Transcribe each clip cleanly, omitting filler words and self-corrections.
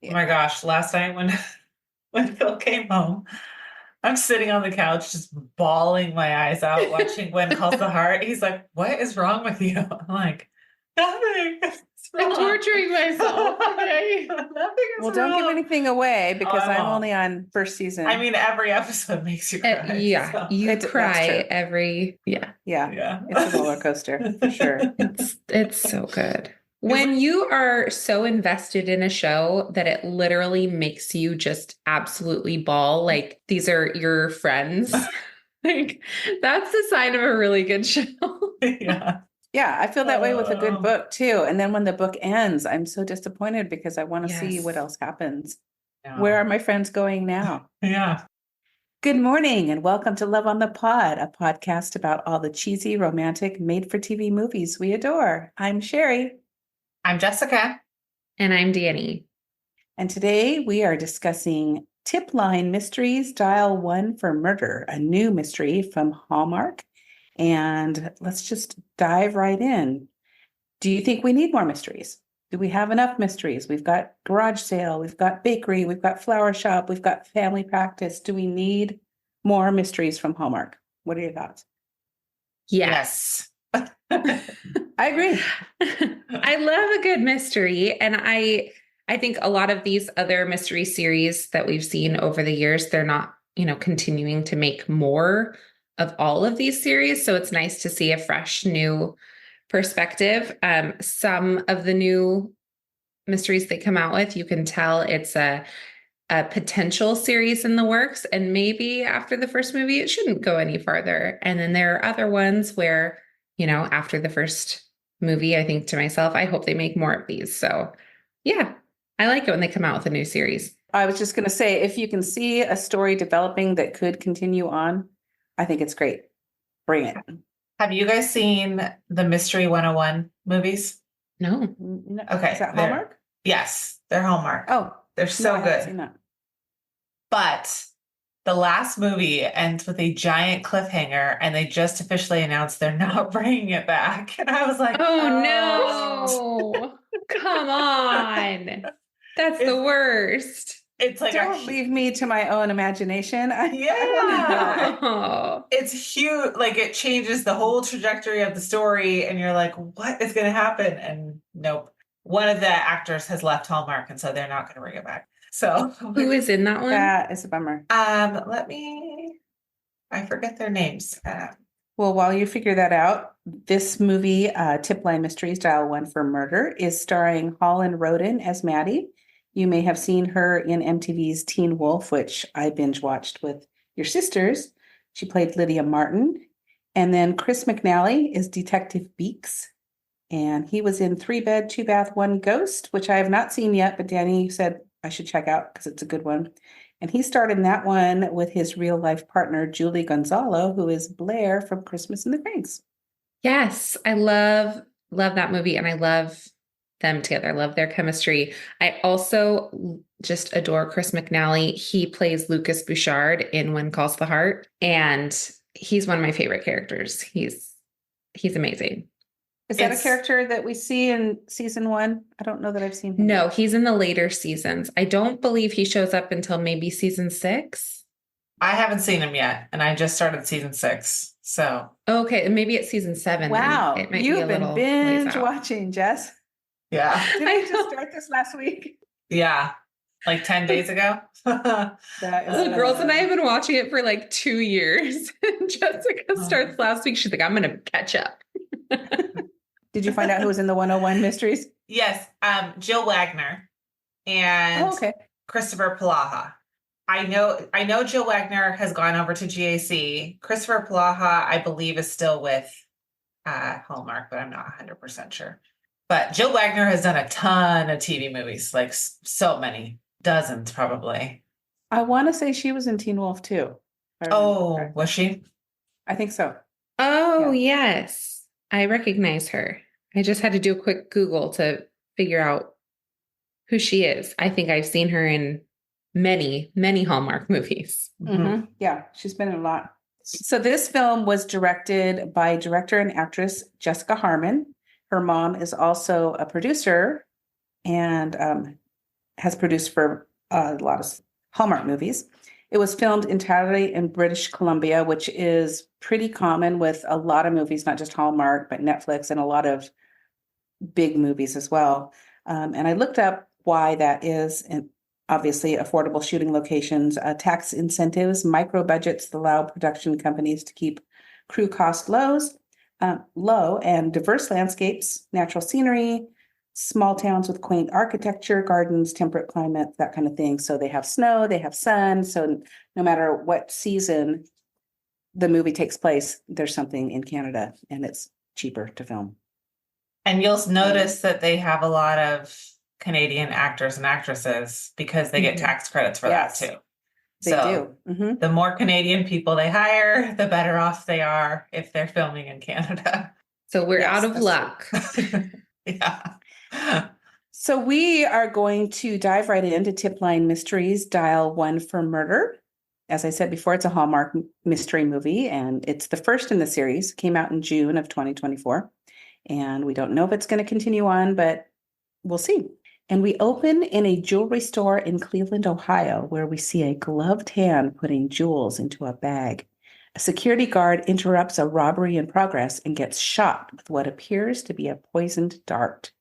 Oh my gosh, last night when when Phil came home, I'm sitting on the couch just bawling my eyes out watching When Calls the Heart. He's like, "What is wrong with you?" I'm like, "Nothing. It's I'm wrong." torturing myself. Okay. Nothing is Well, don't give wrong. anything away because I I'm won't. only on first season. I mean, every episode makes you cry. Yeah, so. you That's cry true. every, Yeah, Yeah. it's a roller coaster for sure. it's so good. When you are so invested in a show that it literally makes you just absolutely bawl, like these are your friends, like that's the sign of a really good show. Yeah. Yeah, I feel that way with a good book too. And then when the book ends, I'm so disappointed because I want to see what Yes. else happens. Yeah. Where are my friends going now? Yeah. Good morning and welcome to Love on the Pod, a podcast about all the cheesy, romantic, made-for-TV movies we adore. I'm Sherry. I'm Jessica. And I'm Danny. And today we are discussing Tipline Mysteries, Dial 1 for Murder, a new mystery from Hallmark. And let's just dive right in. Do you think we need more mysteries? Do we have enough mysteries? We've got garage sale, we've got bakery, we've got flower shop, we've got family practice. Do we need more mysteries from Hallmark? What are your thoughts? Yes. I agree. I love a good mystery. And I think a lot of these other mystery series that we've seen over the years, they're not, continuing to make more of all of these series. So it's nice to see a fresh new perspective. Some of the new mysteries they come out with, you can tell it's a potential series in the works. And maybe after the first movie, it shouldn't go any farther. And then there are other ones where, after the first movie, I think to myself, I hope they make more of these. So yeah, I like it when they come out with a new series. I was just going to say, if you can see a story developing that could continue on, I think it's great. Bring it. Have you guys seen the Mystery 101 movies? No. Okay. Is that Hallmark? Yes, they're Hallmark. Oh, they're so I haven't good. seen that. But the last movie ends with a giant cliffhanger, and they just officially announced they're not bringing it back. And I was like, oh no, come on. That's the worst. It's like, don't leave me to my own imagination. Yeah. It's huge. Like, it changes the whole trajectory of the story, and you're like, what is going to happen? And nope. One of the actors has left Hallmark, and so they're not going to bring it back. So who is in that one? That is a bummer. I forget their names. Well, while you figure that out, this movie, Tipline Mysteries, Dial 1 for Murder, is starring Holland Roden as Maddie. You may have seen her in MTV's Teen Wolf, which I binge watched with your sisters. She played Lydia Martin. And then Chris McNally is Detective Beeks. And he was in 3 Bed, 2 Bath, 1 Ghost, which I have not seen yet, but Danny said I should check out because it's a good one. And he starred in that one with his real life partner, Julie Gonzalo, who is Blair from Christmas in the Cranks. Yes, I love that movie, and I love them together. I love their chemistry. I also just adore Chris McNally. He plays Lucas Bouchard in When Calls the Heart, and he's one of my favorite characters. He's amazing. Is that a character that we see in season 1? I don't know that I've seen him. No, he's in the later seasons. I don't believe he shows up until maybe season 6. I haven't seen him yet, and I just started season 6. So okay, maybe it's season 7. Wow, it might you've be a been binge watching, Jess. Yeah, did I just start this last week? Yeah, like 10 days ago. The girls and I have been watching it for like 2 years. Jessica starts last week. She's like, I'm going to catch up. Did you find out who was in the 101 Mysteries? Yes, Jill Wagner and Christopher Palaha. I know Jill Wagner has gone over to GAC. Christopher Palaha, I believe, is still with Hallmark, but I'm not 100% sure. But Jill Wagner has done a ton of TV movies, like so many, dozens probably. I want to say she was in Teen Wolf too. Oh, was she? I think so. Oh, yes. I recognize her. I just had to do a quick Google to figure out who she is. I think I've seen her in many, many Hallmark movies. Mm-hmm. Yeah, she's been in a lot. So this film was directed by director and actress Jessica Harmon. Her mom is also a producer, and has produced for a lot of Hallmark movies. It was filmed entirely in British Columbia, which is pretty common with a lot of movies, not just Hallmark, but Netflix and a lot of big movies as well. And I looked up why that is, and obviously affordable shooting locations, tax incentives, micro budgets that allow production companies to keep crew costs low, and diverse landscapes, natural scenery, small towns with quaint architecture, gardens, temperate climate, that kind of thing. So they have snow, they have sun. So no matter what season the movie takes place, there's something in Canada, and it's cheaper to film. And you'll notice that they have a lot of Canadian actors and actresses because they get tax credits for that too. They do. Mm-hmm. The more Canadian people they hire, the better off they are if they're filming in Canada. So we're out of luck. Yeah. So we are going to dive right into Tipline Mysteries, Dial 1 for Murder. As I said before, it's a Hallmark mystery movie, and it's the first in the series. It came out in June of 2024. And we don't know if it's going to continue on, but we'll see. And we open in a jewelry store in Cleveland, Ohio, where we see a gloved hand putting jewels into a bag. A security guard interrupts a robbery in progress and gets shot with what appears to be a poisoned dart.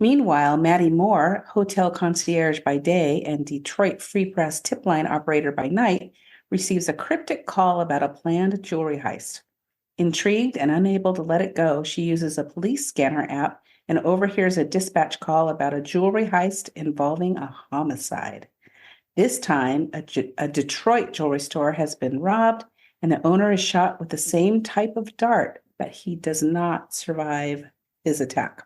Meanwhile, Maddie Moore, hotel concierge by day and Detroit Free Press tip line operator by night, receives a cryptic call about a planned jewelry heist. Intrigued and unable to let it go, she uses a police scanner app and overhears a dispatch call about a jewelry heist involving a homicide. This time, a Detroit jewelry store has been robbed, and the owner is shot with the same type of dart, but he does not survive his attack.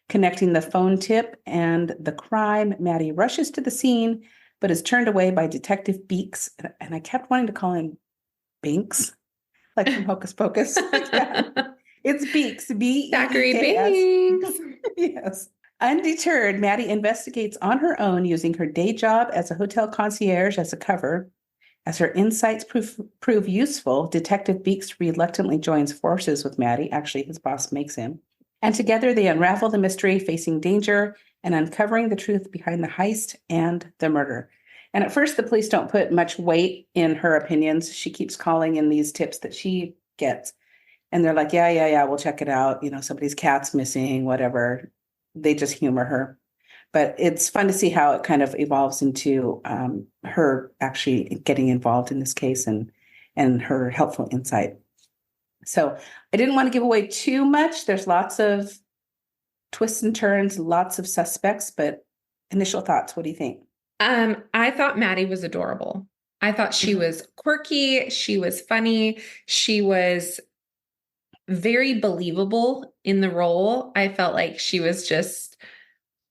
Connecting the phone tip and the crime, Maddie rushes to the scene, but is turned away by Detective Beeks, and I kept wanting to call him Binks. Like from Hocus Pocus. Yeah. It's Beeks. Zachary Binks. Yes. Undeterred, Maddie investigates on her own using her day job as a hotel concierge as a cover. As her insights prove useful, Detective Beeks reluctantly joins forces with Maddie. Actually, his boss makes him. And together they unravel the mystery, facing danger and uncovering the truth behind the heist and the murder. And at first, the police don't put much weight in her opinions. She keeps calling in these tips that she gets. And they're like, yeah, we'll check it out. You know, somebody's cat's missing, whatever. They just humor her. But it's fun to see how it kind of evolves into her actually getting involved in this case and her helpful insight. So I didn't want to give away too much. There's lots of twists and turns, lots of suspects, but initial thoughts, what do you think? I thought Maddie was adorable. I thought she was quirky. She was funny. She was very believable in the role. I felt like she was just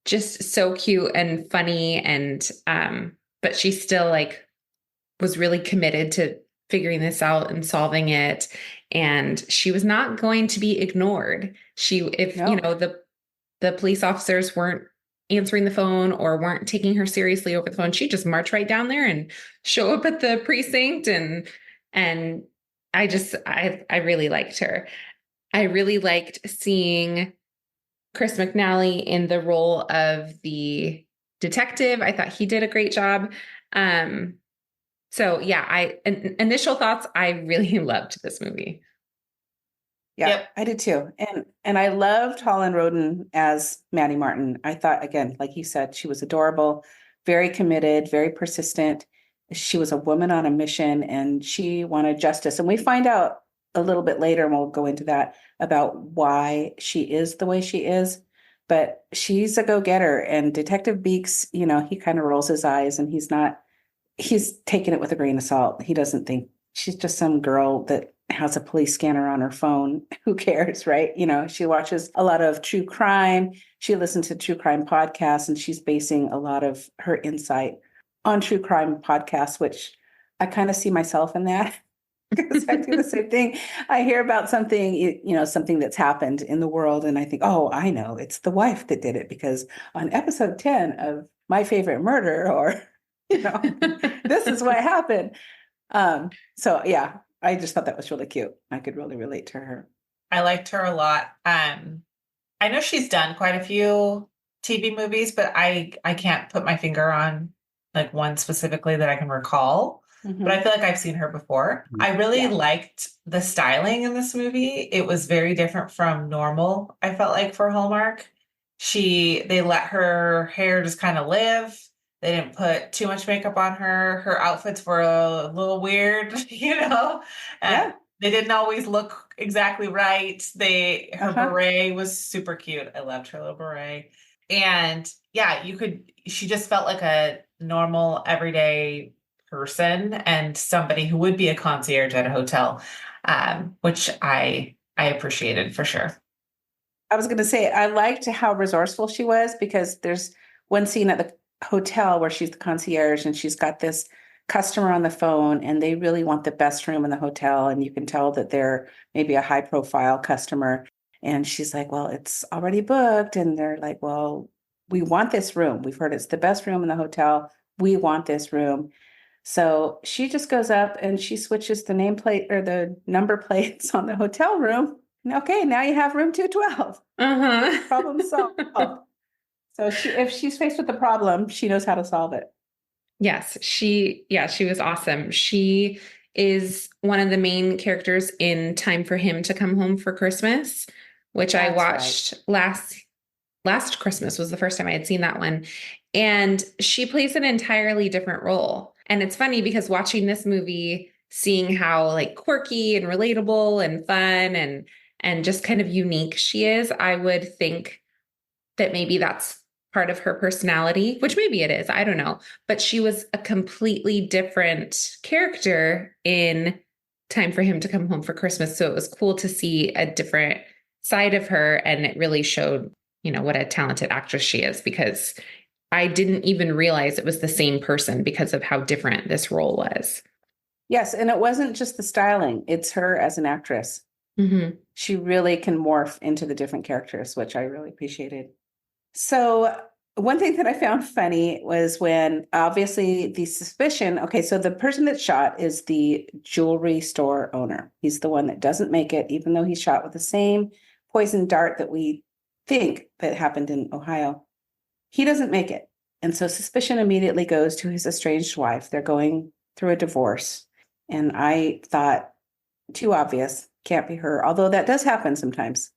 so cute and funny. And, but she still like was really committed to figuring this out and solving it. And she was not going to be ignored. The police officers weren't answering the phone or weren't taking her seriously over the phone, she'd just march right down there and show up at the precinct. And I really liked her. I really liked seeing Chris McNally in the role of the detective. I thought he did a great job. So yeah, initial thoughts, I really loved this movie. Yeah, yep. I did too. And I loved Holland Roden as Maddie Martin. I thought, again, like you said, she was adorable, very committed, very persistent. She was a woman on a mission and she wanted justice. And we find out a little bit later, and we'll go into that, about why she is the way she is. But she's a go-getter. And Detective Beeks, he kind of rolls his eyes and he's taking it with a grain of salt. He doesn't think she's just some girl that has a police scanner on her phone. Who cares, right? She watches a lot of true crime. She listens to true crime podcasts, and she's basing a lot of her insight on true crime podcasts, which I kind of see myself in that because I do the same thing. I hear about something, something that's happened in the world, and I think, oh, I know, it's the wife that did it because on episode 10 of My Favorite Murder, or, this is what happened. So yeah, I just thought that was really cute. I could really relate to her. I liked her a lot. I know she's done quite a few TV movies, but I can't put my finger on like one specifically that I can recall. But I feel like I've seen her before. I really liked the styling in this movie. It was very different from normal, I felt like, for Hallmark. They let her hair just kind of live. They didn't put too much makeup on her. Her outfits were a little weird, And they didn't always look exactly right. Her beret was super cute. I loved her little beret. And yeah, she just felt like a normal, everyday person and somebody who would be a concierge at a hotel, which I appreciated for sure. I was going to say, I liked how resourceful she was, because there's one scene at the hotel where she's the concierge and she's got this customer on the phone and they really want the best room in the hotel. And you can tell that they're maybe a high profile customer. And she's like, well, it's already booked. And they're like, well, we want this room. We've heard it's the best room in the hotel. We want this room. So she just goes up and she switches the nameplate or the number plates on the hotel room. Okay, now you have room 212. Problem solved. So if she's faced with the problem, she knows how to solve it. Yes, she was awesome. She is one of the main characters in Time for Him to Come Home for Christmas, which I watched last Christmas was the first time I had seen that one. And she plays an entirely different role. And it's funny because watching this movie, seeing how like quirky and relatable and fun and just kind of unique she is, I would think that maybe that's part of her personality, which maybe it is, I don't know. But she was a completely different character in Time for Him to Come Home for Christmas. So it was cool to see a different side of her. And it really showed, what a talented actress she is, because I didn't even realize it was the same person because of how different this role was. Yes. And it wasn't just the styling. It's her as an actress. She really can morph into the different characters, which I really appreciated. So one thing that I found funny was when obviously the suspicion, so the person that shot is the jewelry store owner. He's the one that doesn't make it, even though he's shot with the same poison dart that we think that happened in Ohio. He doesn't make it. And so suspicion immediately goes to his estranged wife. They're going through a divorce. And I thought, too obvious, can't be her. Although that does happen sometimes.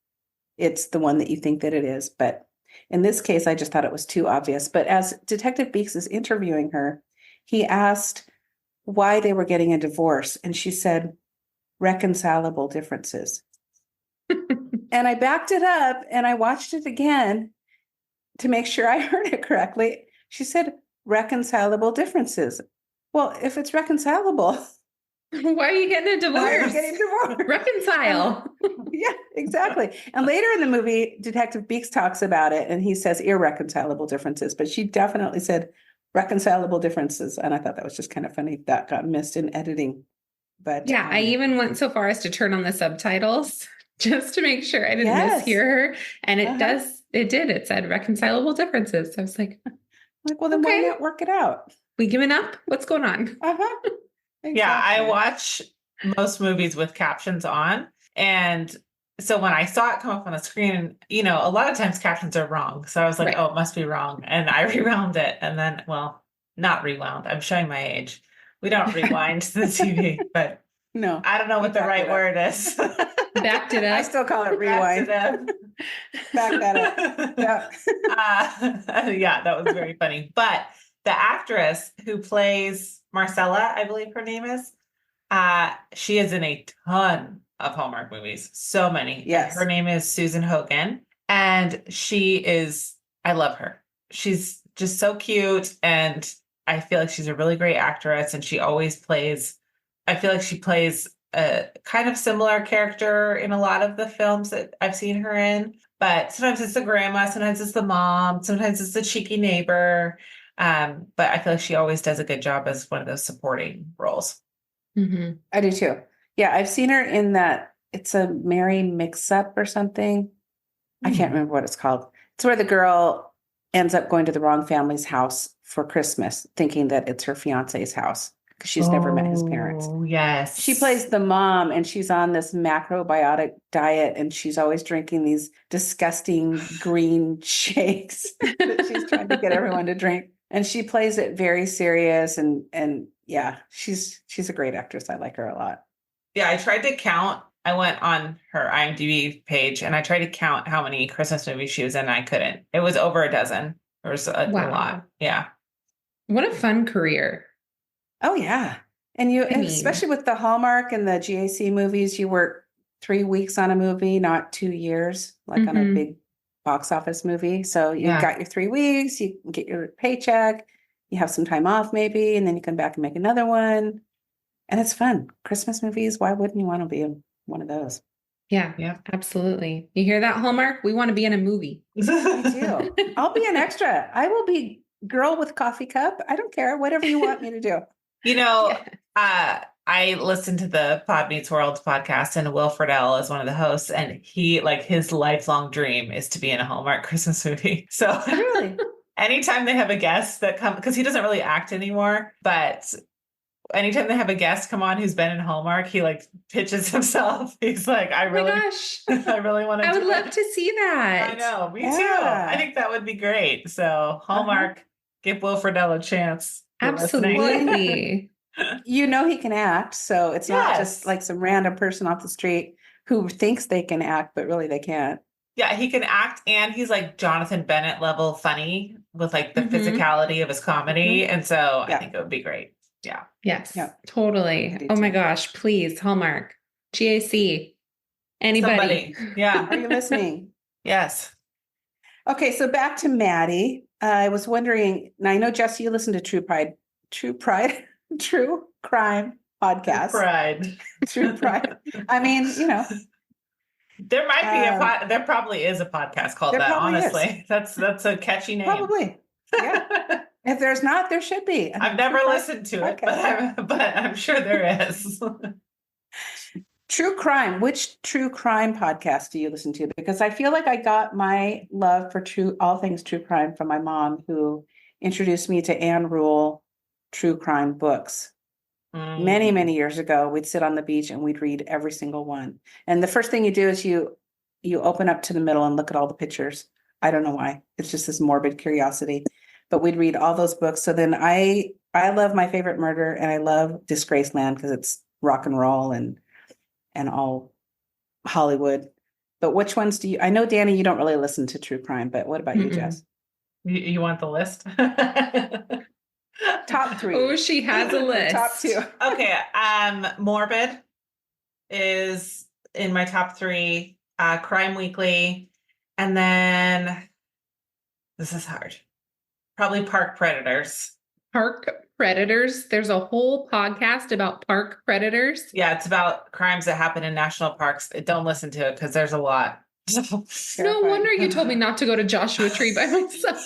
It's the one that you think that it is. But in this case, I just thought it was too obvious. But as Detective Beeks is interviewing her, he asked why they were getting a divorce. And she said, reconcilable differences. And I backed it up and I watched it again to make sure I heard it correctly. She said, reconcilable differences. Well, if it's reconcilable, why are you getting a divorce? Why are you getting divorced? Reconcile. Yeah, exactly. And later in the movie, Detective Beeks talks about it and he says irreconcilable differences, but she definitely said reconcilable differences. And I thought that was just kind of funny. That got missed in editing. But yeah, I even went so far as to turn on the subtitles just to make sure I didn't mishear her. And it said reconcilable differences. So I was like, well, then why not work it out? We giving up? What's going on? Exactly. Yeah, I watch most movies with captions on. And so when I saw it come up on the screen, a lot of times captions are wrong. So I was like, oh, it must be wrong. And I rewound it. And then, well, not rewound. I'm showing my age. We don't rewind the TV, but no, I don't know what the right word is. Backed it up. I still call it rewind. Back that up. Yeah. Yeah, that was very funny. But the actress who plays Marcella, I believe her name is, she is in a ton of Hallmark movies. So many. Yes. And her name is Susan Hogan. And I love her. She's just so cute. And I feel like she's a really great actress. And she plays a kind of similar character in a lot of the films that I've seen her in. But sometimes it's the grandma, sometimes it's the mom, sometimes it's the cheeky neighbor. But I feel like she always does a good job as one of those supporting roles. I do too. Yeah, I've seen her in that. It's a Merry Mix-Up or something. I can't remember what it's called. It's where the girl ends up going to the wrong family's house for Christmas, thinking that it's her fiance's house. because she's never met his parents. Oh, yes. She plays the mom, and she's on this macrobiotic diet, and she's always drinking these disgusting green shakes that she's trying to get everyone to drink. And she plays it very serious, and yeah, she's a great actress. I like her a lot. Yeah, I tried to count. I went on her IMDb page and I tried to count how many Christmas movies she was in, and I couldn't. It was over a dozen. There was a lot. Yeah. What a fun career. Oh, yeah. And especially with the Hallmark and the GAC movies, you work 3 weeks on a movie, not 2 years, like on a big box office movie. So you got your 3 weeks, you get your paycheck, you have some time off maybe, and then you come back and make another one. And it's fun. Christmas movies, why wouldn't you want to be in one of those? Yeah, absolutely. You hear that, Hallmark? We want to be in a movie. I do. I'll be an extra. I will be girl with coffee cup. I don't care. Whatever you want me to do. I listened to the Pod Meets World podcast, and Will Friedle is one of the hosts, and he, like, his lifelong dream is to be in a Hallmark Christmas movie. So really, anytime they have a guest that comes, because he doesn't really act anymore, but anytime they have a guest come on who's been in Hallmark, he like pitches himself. He's like, I really want to. I would love to see that. I know, me too. I think that would be great. So Hallmark, give Will Friedle a chance. Absolutely. You know he can act, so it's not just like some random person off the street who thinks they can act, but really they can't. Yeah, he can act, and he's like Jonathan Bennett level funny with like the physicality of his comedy, and so I think it would be great. Yeah. Yes. Yeah. Totally. Oh my gosh! Please, Hallmark, GAC, anybody? Somebody. Yeah. Are you listening? Yes. Okay, so back to Maddie. I was wondering. Now I know, Jesse, you listen to True Crime podcast. True Pride. I mean, there might be there probably is a podcast called that. Honestly, that's a catchy name. Probably. Yeah. If there's not, there should be. I've never listened to it, but I'm sure there is. True crime. Which true crime podcast do you listen to? Because I feel like I got my love for all things true crime from my mom, who introduced me to Anne Rule true crime books. Many, many years ago. We'd sit on the beach and we'd read every single one. And the first thing you do is you open up to the middle and look at all the pictures. I don't know why. It's just this morbid curiosity. But we'd read all those books. So then I love My Favorite Murder, and I love Disgraceland because it's rock and roll and all Hollywood. But which ones do you? I know, Danny, you don't really listen to true crime, but what about you, Jess? You want the list? Top 3. Oh, she has a list. Top 2. Okay. Morbid is in my top 3. Crime Weekly, and then this is hard. Probably Park Predators. Park Predators? There's a whole podcast about park predators? Yeah, it's about crimes that happen in national parks. Don't listen to it because there's a lot. No wonder you told me not to go to Joshua Tree by myself.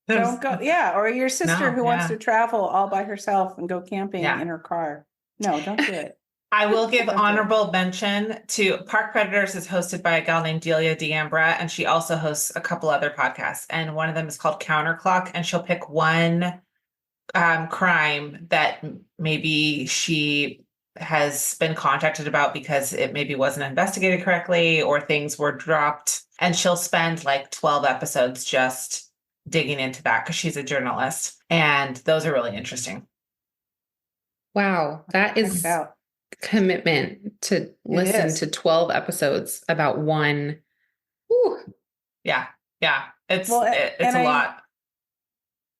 Don't go. Yeah, or your sister who wants to travel all by herself and go camping in her car. No, don't do it. I will give honorable mention to Park Predators is hosted by a gal named Delia D'Ambra, and she also hosts a couple other podcasts. And one of them is called Counterclock, and she'll pick one crime that maybe she has been contacted about because it maybe wasn't investigated correctly or things were dropped. And she'll spend like 12 episodes just digging into that because she's a journalist. And those are really interesting. Wow, that is commitment to listen to 12 episodes about one. Whew. Yeah. It's a lot.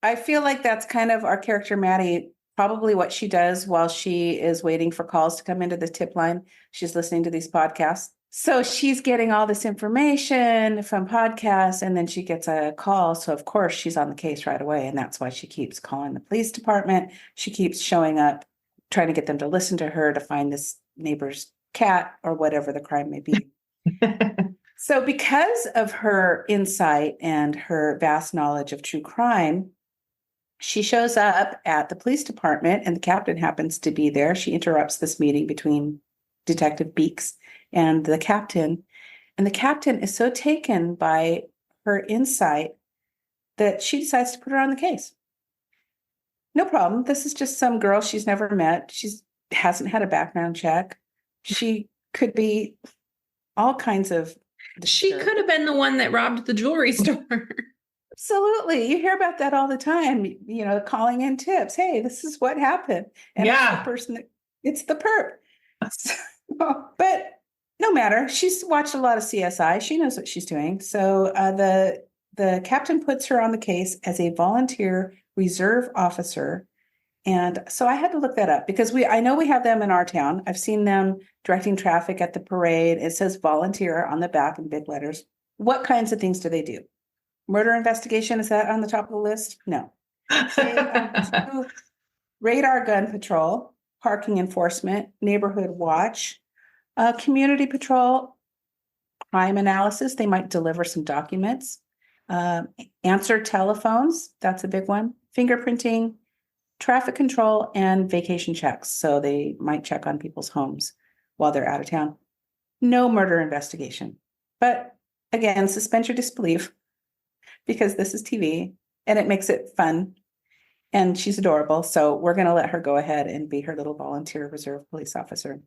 I feel like that's kind of our character, Maddie, probably what she does while she is waiting for calls to come into the tip line. She's listening to these podcasts. So she's getting all this information from podcasts, and then she gets a call. So of course she's on the case right away. And that's why she keeps calling the police department. She keeps showing up, trying to get them to listen to her to find this neighbor's cat or whatever the crime may be. So because of her insight and her vast knowledge of true crime, she shows up at the police department, and the captain happens to be there. She interrupts this meeting between Detective Beeks and the captain. And the captain is so taken by her insight that she decides to put her on the case. no problem. This is just some girl she's never met. She's hasn't had a background check. She could be all kinds of She could have been the one that robbed the jewelry store. Absolutely. You hear about that all the time, you know, calling in tips. Hey, this is what happened. And it's the person that it's the perp. So, but no matter. She's watched a lot of CSI. She knows what she's doing. So the captain puts her on the case as a volunteer reserve officer. And so I had to look that up because I know we have them in our town. I've seen them directing traffic at the parade. It says volunteer on the back in big letters. What kinds of things do they do? Murder investigation, is that on the top of the list? No. Radar gun patrol, parking enforcement, neighborhood watch, community patrol, crime analysis. They might deliver some documents, answer telephones. That's a big one. Fingerprinting, traffic control, and vacation checks. So they might check on people's homes while they're out of town. No murder investigation. But again, suspend your disbelief because this is TV and it makes it fun. And she's adorable. So we're going to let her go ahead and be her little volunteer reserve police officer.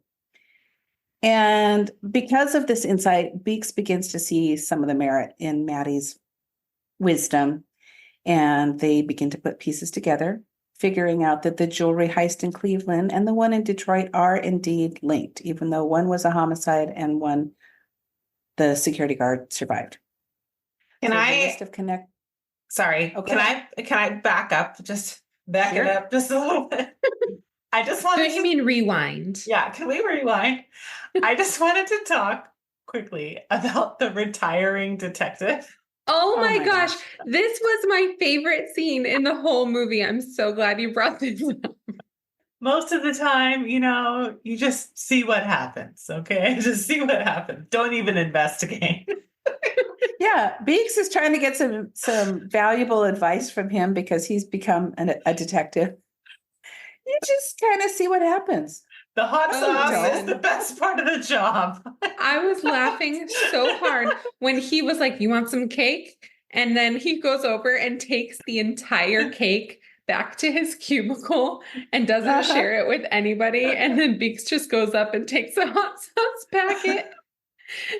And because of this insight, Beeks begins to see some of the merit in Maddie's wisdom. And they begin to put pieces together, figuring out that the jewelry heist in Cleveland and the one in Detroit are indeed linked, even though one was a homicide and one, the security guard, survived. Sorry. Okay. Can I back up? Just back it up just a little bit. I just wanted to... You mean rewind? Yeah, can we rewind? I just wanted to talk quickly about the retiring detective. Oh my gosh. This was my favorite scene in the whole movie. I'm so glad you brought this up. Most of the time, you know, you just see what happens, okay? Just see what happens. Don't even investigate. Yeah, Beeks is trying to get some valuable advice from him because he's become a detective. You just kind of see what happens. The hot sauce is the best part of the job. I was laughing so hard when he was like, "You want some cake?" And then he goes over and takes the entire cake back to his cubicle and doesn't share it with anybody. And then Beeks just goes up and takes a hot sauce packet.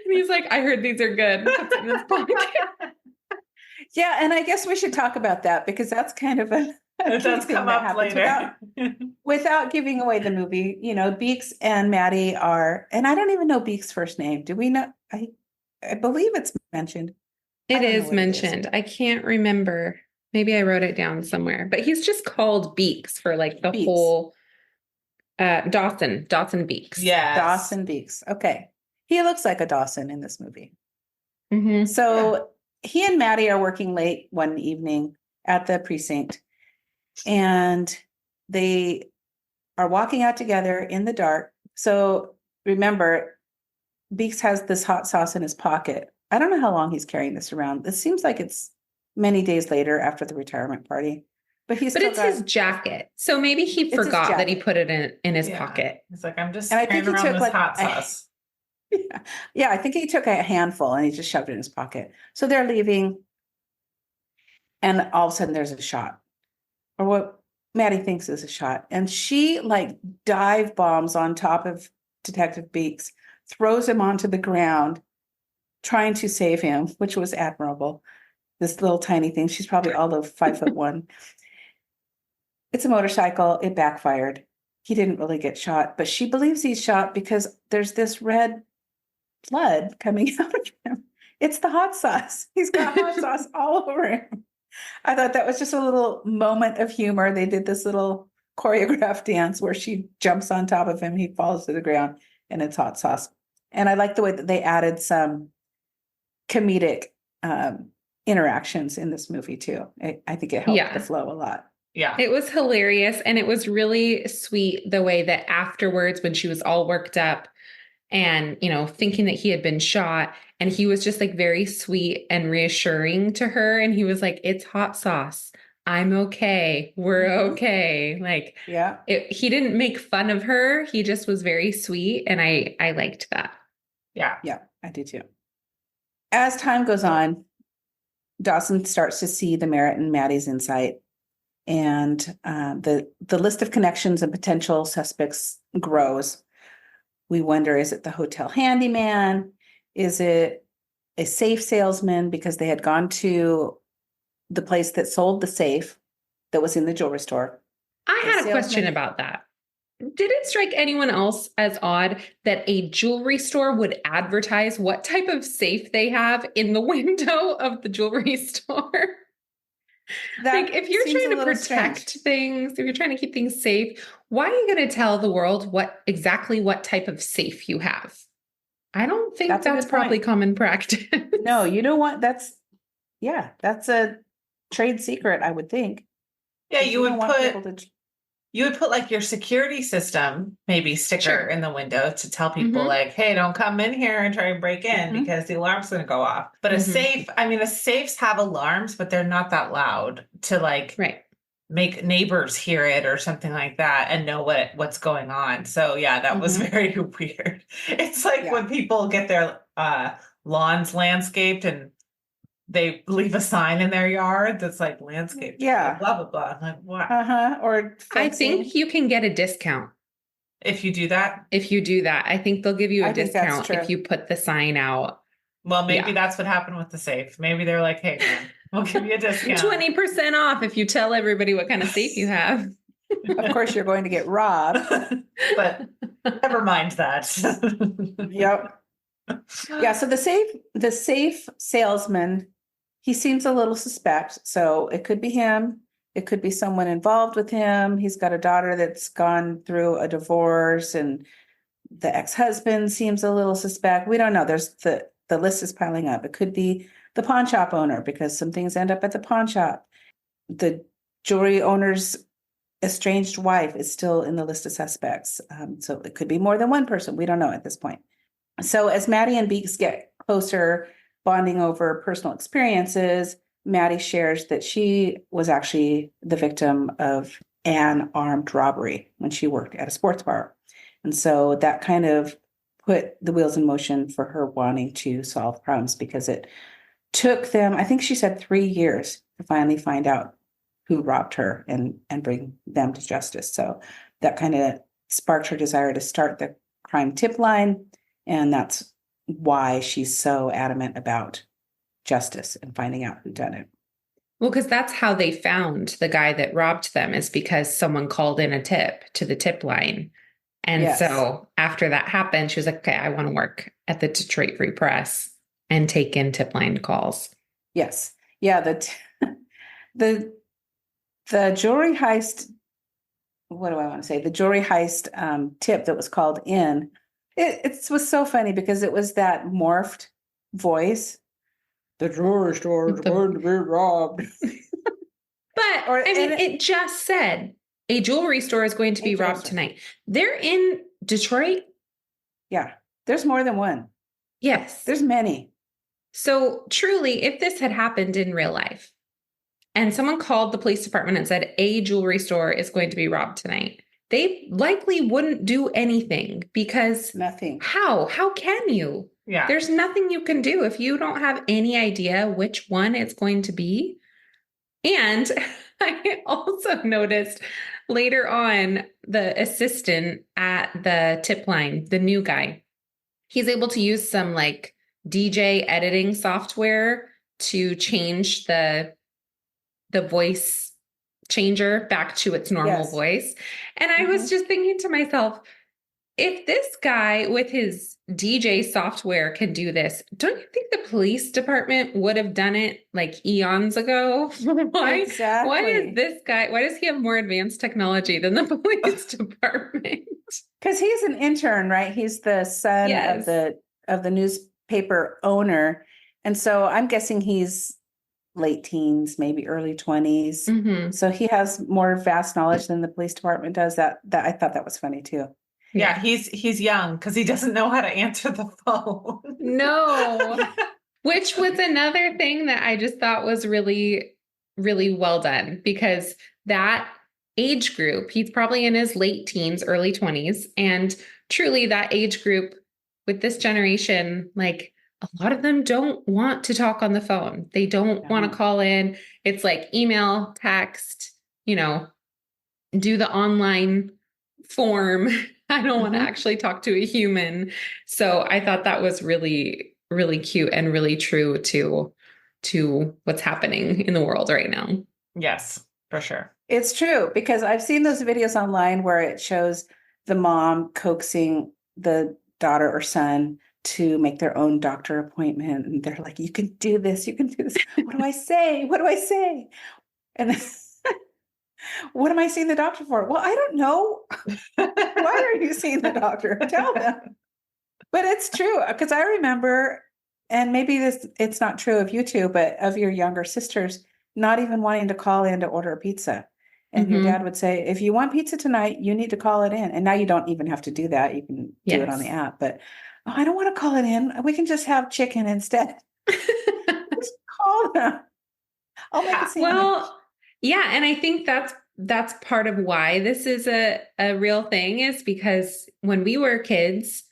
And he's like, "I heard these are good." Puts it in his pocket. Yeah, and I guess we should talk about that because that's kind of a it does come up later. Without giving away the movie. You know, Beeks and Maddie are, and I don't even know Beeks' first name. Do we know? I believe it's mentioned. It is mentioned. I can't remember. Maybe I wrote it down somewhere, but he's just called Beeks for like the whole Dawson Beeks. Yeah, Dawson Beeks. Okay. He looks like a Dawson in this movie. Mm-hmm. So he and Maddie are working late one evening at the precinct, and they are walking out together in the dark. So remember, Beeks has this hot sauce in his pocket. I don't know how long he's carrying this around. It seems like it's many days later after the retirement party. But it's his jacket. So maybe he forgot that he put it in his pocket. He's like, I'm just carrying around this hot sauce. Yeah, I think he took a handful and he just shoved it in his pocket. So they're leaving, and all of a sudden there's a shot, or what Maddie thinks is a shot. And she like dive bombs on top of Detective Beeks, throws him onto the ground, trying to save him, which was admirable. This little tiny thing. She's probably all of 5'1". It's a motorcycle. It backfired. He didn't really get shot, but she believes he's shot because there's this red blood coming out of him. It's the hot sauce. He's got hot sauce all over him. I thought that was just a little moment of humor. They did this little choreographed dance where she jumps on top of him, he falls to the ground, and it's hot sauce. And I like the way that they added some comedic interactions in this movie too. I think it helped the flow a lot. Yeah. It was hilarious. And it was really sweet the way that afterwards, when she was all worked up and, you know, thinking that he had been shot, and he was just like very sweet and reassuring to her. And he was like, "It's hot sauce. I'm okay. We're okay." Like, he didn't make fun of her. He just was very sweet. And I liked that. Yeah. Yeah, I do too. As time goes on, Dawson starts to see the merit in Maddie's insight. And the list of connections and potential suspects grows. We wonder, is it the hotel handyman? Is it a safe salesman because they had gone to the place that sold the safe that was in the jewelry store? I had a question about that. Did it strike anyone else as odd that a jewelry store would advertise what type of safe they have in the window of the jewelry store? Like, if you're trying to protect things, if you're trying to keep things safe, why are you going to tell the world exactly what type of safe you have? I don't think that's probably common practice. No, you don't want that's a trade secret, I would think. Yeah, you would put like your security system, maybe sticker in the window to tell people like, hey, don't come in here and try and break in because the alarm's going to go off. But a safe, I mean, safes have alarms, but they're not that loud to like make neighbors hear it or something like that and know what's going on. So yeah, that was very weird. It's like when people get their lawns landscaped and they leave a sign in their yard that's like landscape, blah blah blah. I'm like, what? Or fencing. I think you can get a discount if you do that. I think they'll give you a discount if you put the sign out. Well, maybe that's what happened with the safe. Maybe they're like, hey, man, we'll give you a discount. 20% off if you tell everybody what kind of safe you have. Of course, you're going to get robbed. But never mind that. Yep. Yeah. So the safe salesman, he seems a little suspect. So it could be him. It could be someone involved with him. He's got a daughter that's gone through a divorce, and the ex-husband seems a little suspect. We don't know. There's the list is piling up. It could be the pawn shop owner because some things end up at the pawn shop. The jewelry owner's estranged wife is still in the list of suspects. So it could be more than one person. We don't know at this point. So as Maddie and Beeks get closer, bonding over personal experiences, Maddie shares that she was actually the victim of an armed robbery when she worked at a sports bar. And so that kind of put the wheels in motion for her wanting to solve crimes, because it took them, I think she said 3 years to finally find out who robbed her and bring them to justice. So that kind of sparked her desire to start the crime tip line. And that's why she's so adamant about justice and finding out who done it. Well, because that's how they found the guy that robbed them, is because someone called in a tip to the tip line. And so after that happened, she was like, okay, I want to work at the Detroit Free Press and take in tip line calls. Yes. Yeah. The jewelry heist, what do I want to say? The jewelry heist tip that was called in, it was so funny because it was that morphed voice. The jewelry store is going to be robbed. But it just said a jewelry store is going to be robbed tonight. They're in Detroit. Yeah. There's more than one. Yes. There's many. So truly, if this had happened in real life and someone called the police department and said a jewelry store is going to be robbed tonight, they likely wouldn't do anything, because nothing. How can you? Yeah. There's nothing you can do if you don't have any idea which one it's going to be. And I also noticed later on, the assistant at the tip line, the new guy, he's able to use some like DJ editing software to change the voice changer back to its normal voice. And I was just thinking to myself, if this guy with his DJ software can do this, don't you think the police department would have done it like eons ago? Why is this guy, why does he have more advanced technology than the police department? Because he's an intern, right? He's the son of the newspaper owner. And so I'm guessing he's late teens, maybe early 20s. Mm-hmm. So he has more vast knowledge than the police department does. That I thought that was funny too. Yeah, he's young because he doesn't know how to answer the phone. No. Which was another thing that I just thought was really, really well done, because that age group, he's probably in his late teens, early 20s. And truly that age group with this generation, like a lot of them don't want to talk on the phone. They don't want to call in. It's like email, text, do the online form. I don't want to actually talk to a human. So I thought that was really, really cute and really true to what's happening in the world right now. Yes, for sure. It's true, because I've seen those videos online where it shows the mom coaxing the daughter or son to make their own doctor appointment. And they're like, you can do this. You can do this. What do I say? What do I say? And then, what am I seeing the doctor for? Well, I don't know. Why are you seeing the doctor? Tell them. But it's true, because I remember, and maybe it's not true of you two, but of your younger sisters, not even wanting to call in to order a pizza. And your dad would say, if you want pizza tonight, you need to call it in. And now you don't even have to do that. You can do it on the app. But I don't want to call it in. We can just have chicken instead. Just call them. I'll make a sandwich. Well, yeah. And I think that's part of why this is a real thing, is because when we were kids,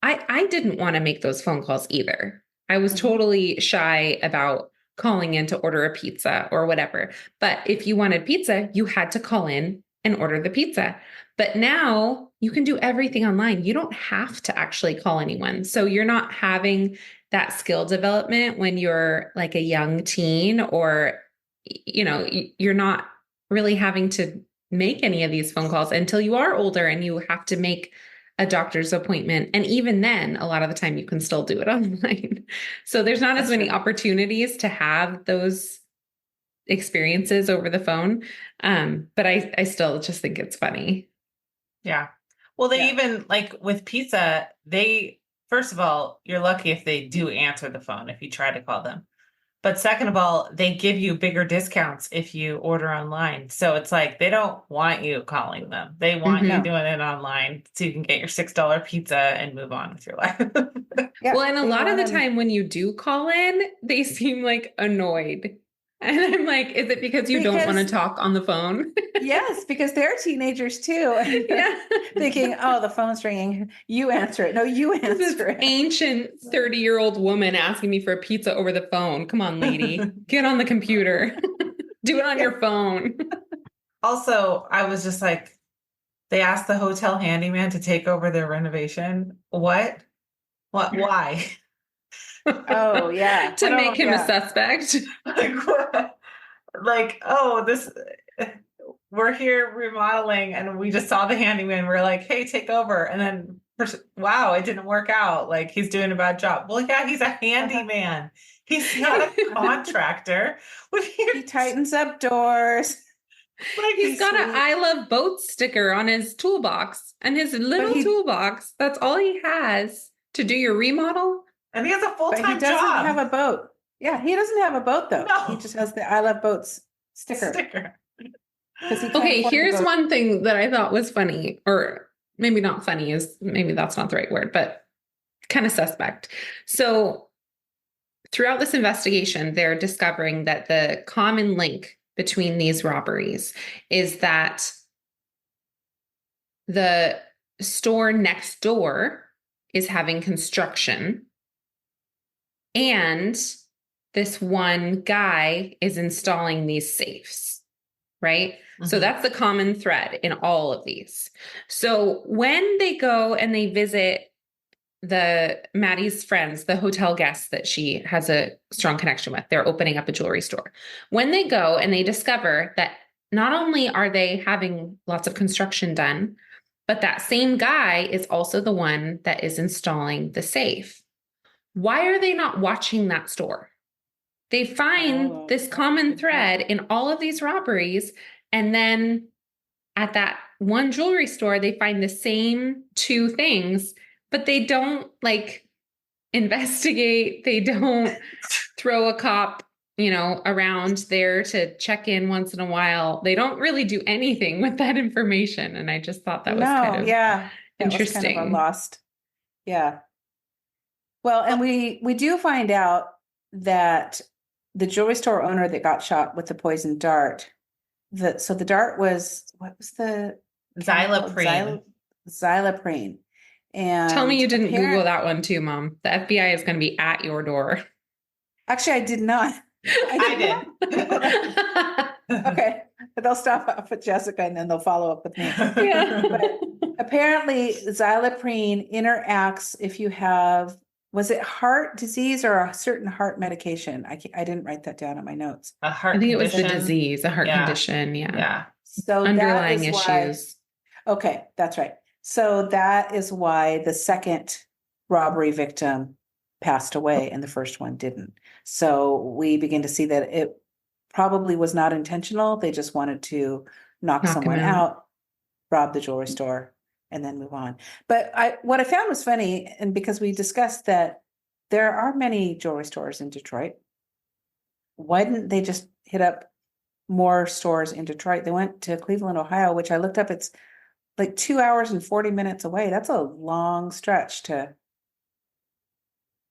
I didn't want to make those phone calls either. I was totally shy about calling in to order a pizza or whatever. But if you wanted pizza, you had to call in and order the pizza. But now you can do everything online. You don't have to actually call anyone. So you're not having that skill development when you're like a young teen, or, you're not really having to make any of these phone calls until you are older and you have to make a doctor's appointment. And even then, a lot of the time you can still do it online. So there's not as many opportunities to have those experiences over the phone. But I still just think it's funny. Yeah. Well, they even, like with pizza, first of all, you're lucky if they do answer the phone, if you try to call them. But second of all, they give you bigger discounts if you order online. So it's like, they don't want you calling them. They want you doing it online so you can get your $6 pizza and move on with your life. Well, and a lot of the time when you do call in, they seem like annoyed. And I'm like, is it because you don't want to talk on the phone? Yes, because they're teenagers too. Thinking, oh, the phone's ringing. You answer it. No, you answer it. Ancient 30-year-old woman asking me for a pizza over the phone. Come on, lady. Get on the computer. Do it on your phone. Also, I was just like, they asked the hotel handyman to take over their renovation. What? Why? Oh, yeah. To make him a suspect. Like, oh, we're here remodeling and we just saw the handyman. We're like, hey, take over. And then, wow, it didn't work out. Like, he's doing a bad job. Well, yeah, he's a handyman. He's not a contractor. He tightens up doors. Like, he's got an I Love Boats sticker on his toolbox, and his little toolbox, that's all he has to do your remodel. And he has a full-time job. He doesn't have a boat. Yeah, he doesn't have a boat, though. No. He just has the I Love Boats sticker. Okay, here's one thing that I thought was funny, or maybe not funny, maybe that's not the right word, but kind of suspect. So throughout this investigation, they're discovering that the common link between these robberies is that the store next door is having construction, and this one guy is installing these safes, right? So that's the common thread in all of these. So when they go and they visit Maddie's friends, the hotel guests that she has a strong connection with, they're opening up a jewelry store. When they go and they discover that not only are they having lots of construction done, but that same guy is also the one that is installing the safe. Why are they not watching that store? They find this common thread in all of these robberies. And then at that one jewelry store, they find the same two things, but they don't like investigate. They don't throw a cop, around there to check in once in a while. They don't really do anything with that information. And I just thought that was kind of interesting. Kind of a lost. Yeah. Well, and we do find out that the jewelry store owner that got shot with the poison dart, so the dart was, what was the Xyloprene. Xyloprene. And tell me you didn't Google that one too, Mom. The FBI is going to be at your door. Actually, I did not. I did. Okay. They'll stop off with Jessica and then they'll follow up with me. Yeah. But apparently xyloprene interacts if you have, was it heart disease or a certain heart medication? I didn't write that down in my notes. A heart I think condition. it was the disease, a heart condition. Yeah. Yeah. So underlying that is issues. why, okay, that's right. So that is why the second robbery victim passed away and the first one didn't. So we begin to see that it probably was not intentional. They just wanted to knock someone out, rob the jewelry store, and then move on. But what I found was funny, and because we discussed that there are many jewelry stores in Detroit, why didn't they just hit up more stores in Detroit? They went to Cleveland, Ohio, which I looked up. It's like 2 hours and 40 minutes away. That's a long stretch to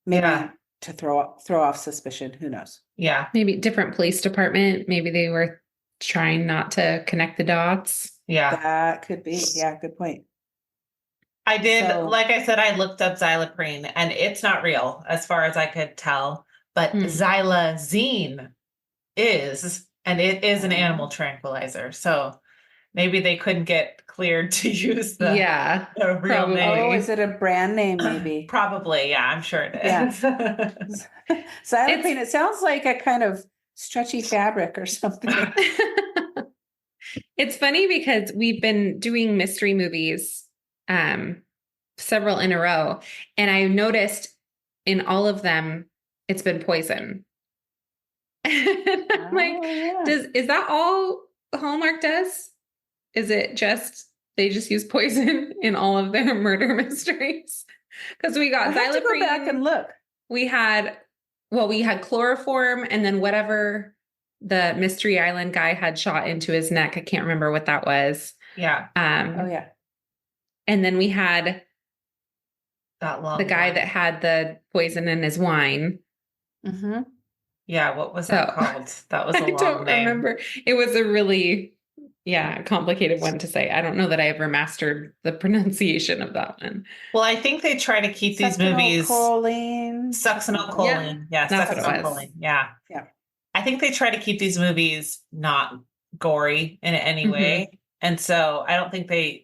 maybe to throw off suspicion. Who knows? Yeah. Maybe different police department. Maybe they were trying not to connect the dots. Yeah. That could be. Yeah, good point. I did, like I said, I looked up xyloprene and it's not real as far as I could tell, but xylazine is, and it is an animal tranquilizer. So maybe they couldn't get cleared to use the real name. Oh, is it a brand name maybe? Probably, yeah, I'm sure it is. Yeah. Xyloprene, it sounds like a kind of stretchy fabric or something. It's funny because we've been doing mystery movies several in a row, and I noticed in all of them it's been poison. And I'm like, is that all Hallmark does? Is it just they just use poison in all of their murder mysteries? Because we got xyloprene. Go back and look. We had chloroform, and then whatever the Mystery Island guy had shot into his neck. I can't remember what that was. Yeah. And then we had the guy that had the poison in his wine. Mm-hmm. Yeah, what was that called? That was a long name. I don't remember. It was a really, complicated one to say. I don't know that I ever mastered the pronunciation of that one. Well, I think they try to keep these movies. Succinylcholine. Yeah, succinylcholine. Yeah. I think they try to keep these movies not gory in any way. And so I don't think they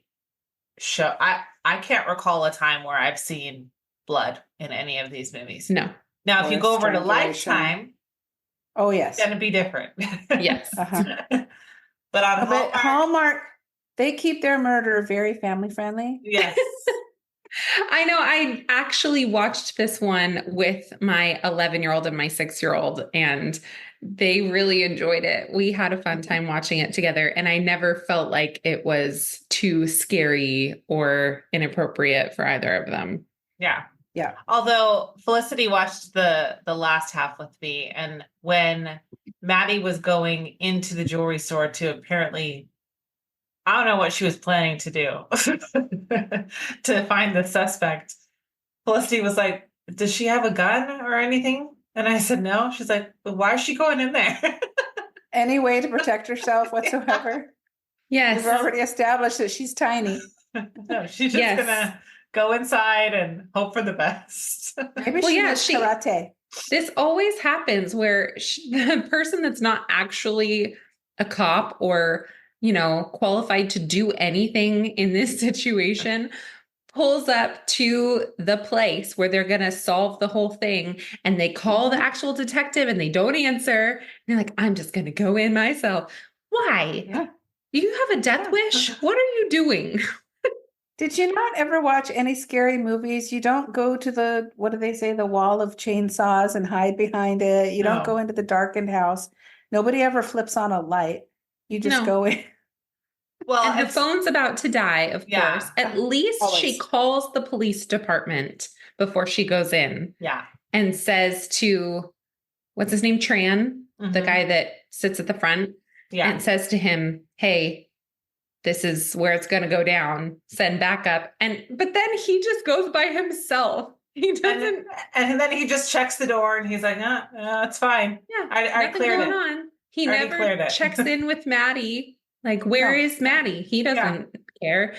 show, I can't recall a time where I've seen blood in any of these movies. No. Now, if you go over to Lifetime, yes, it's going to be different. Yes. But on Hallmark, they keep their murder very family friendly. Yes. I know. I actually watched this one with my 11-year-old and my 6-year-old, and they really enjoyed it. We had a fun time watching it together, and I never felt like it was too scary or inappropriate for either of them. Yeah. Yeah. Although Felicity watched the last half with me, and when Maddie was going into the jewelry store to apparently, I don't know what she was planning to do to find the suspect, Felicity was like, does she have a gun or anything? And I said, no. She's like, well, why is she going in there? Any way to protect herself whatsoever? Yes. We've already established that she's tiny. No, she's just going to go inside and hope for the best. Maybe she knows karate. This always happens where the person that's not actually a cop or, qualified to do anything in this situation pulls up to the place where they're going to solve the whole thing. And they call the actual detective and they don't answer. And they're like, I'm just going to go in myself. Why? Yeah. You have a death wish? What are you doing? Did you not ever watch any scary movies? You don't go to the, what do they say, the wall of chainsaws and hide behind it. You don't go into the darkened house. Nobody ever flips on a light. You just go in. Well, and her phone's about to die, of course. At least she calls the police department before she goes in. Yeah. And says to, what's his name? Tran, the guy that sits at the front. Yeah. And says to him, hey, this is where it's going to go down. Send backup. But then he just goes by himself. He doesn't. And then he just checks the door and he's like, it's fine. Yeah. I cleared it. On. He never checks in with Maddie. Like, where is Maddie? He doesn't care.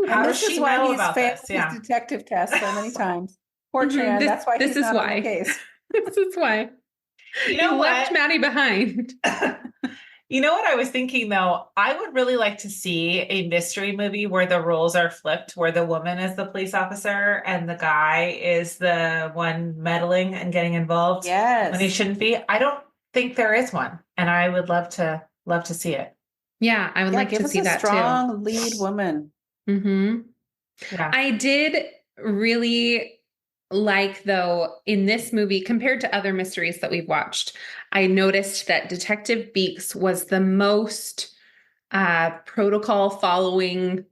How does she know about this? Yeah. His detective test so many times. Poor Tran. That's why he's not on the case. This is why. You know he left Maddie behind. You know what I was thinking though? I would really like to see a mystery movie where the roles are flipped, where the woman is the police officer and the guy is the one meddling and getting involved when he Yes. shouldn't be. I don't think there is one, and I would love to see it. Yeah, I would like give to us see a that strong lead woman. too. Yeah. I did really like, though, in this movie, compared to other mysteries that we've watched, I noticed that Detective Beeks was the most protocol following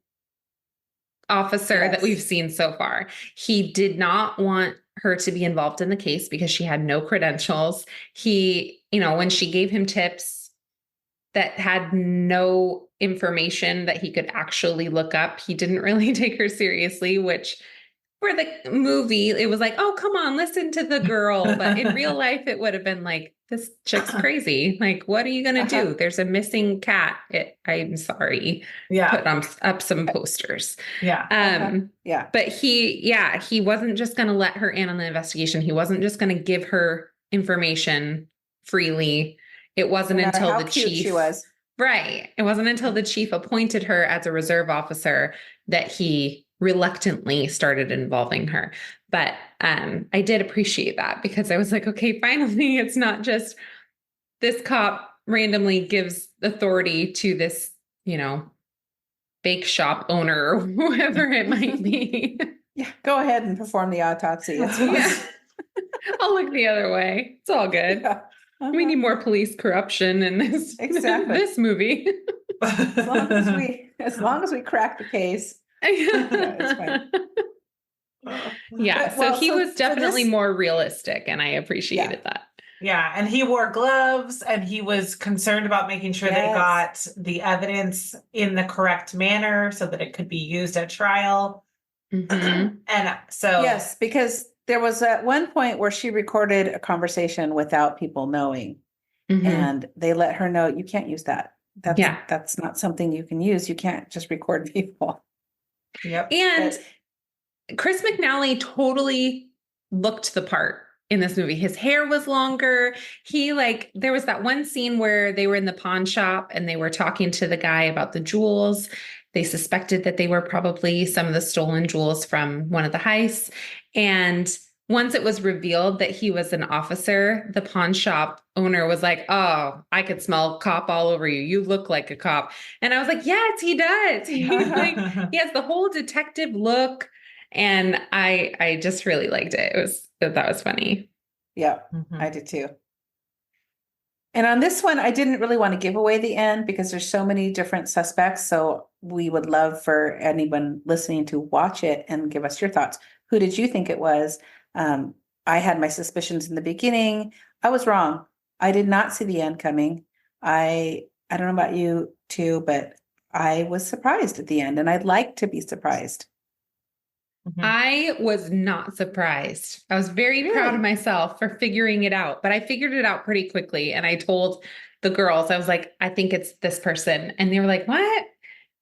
officer that we've seen so far. He did not want her to be involved in the case because she had no credentials. He, when she gave him tips that had no information that he could actually look up, he didn't really take her seriously, which for the movie, it was like, oh, come on, listen to the girl. But in real life, it would have been like, this chick's crazy. Like, what are you going to do? There's a missing cat. I'm sorry. Yeah. Put up some posters. Yeah. Yeah. But he wasn't just going to let her in on the investigation. He wasn't just going to give her information freely. It wasn't until the chief. She was. Right. It wasn't until the chief appointed her as a reserve officer that he reluctantly started involving her. But I did appreciate that because I was like, okay, finally, it's not just this cop randomly gives authority to this, bake shop owner or whoever it might be. Yeah, go ahead and perform the autopsy. I'll look the other way. It's all good. Yeah. We need more police corruption in this, this movie. As long as we crack the case. It's fine. Yeah, so he was definitely more realistic, and I appreciated that. Yeah, and he wore gloves, and he was concerned about making sure they got the evidence in the correct manner so that it could be used at trial. Mm-hmm. And so... Yes, because there was at one point where she recorded a conversation without people knowing, and they let her know, you can't use that. That's not something you can use. You can't just record people. Yep. And Chris McNally totally looked the part in this movie. His hair was longer. There was that one scene where they were in the pawn shop and they were talking to the guy about the jewels. They suspected that they were probably some of the stolen jewels from one of the heists. And once it was revealed that he was an officer, the pawn shop owner was like, oh, I could smell cop all over you. You look like a cop. And I was like, yes, he does. He has the whole detective look. And I just really liked it. That was funny. Yeah, I did too. And on this one, I didn't really want to give away the end because there's so many different suspects. So we would love for anyone listening to watch it and give us your thoughts. Who did you think it was? I had my suspicions in the beginning. I was wrong. I did not see the end coming. I don't know about you too, but I was surprised at the end, and I'd like to be surprised. I was not surprised. I was very proud of myself for figuring it out, but I figured it out pretty quickly. And I told the girls, I was like, I think it's this person. And they were like, what?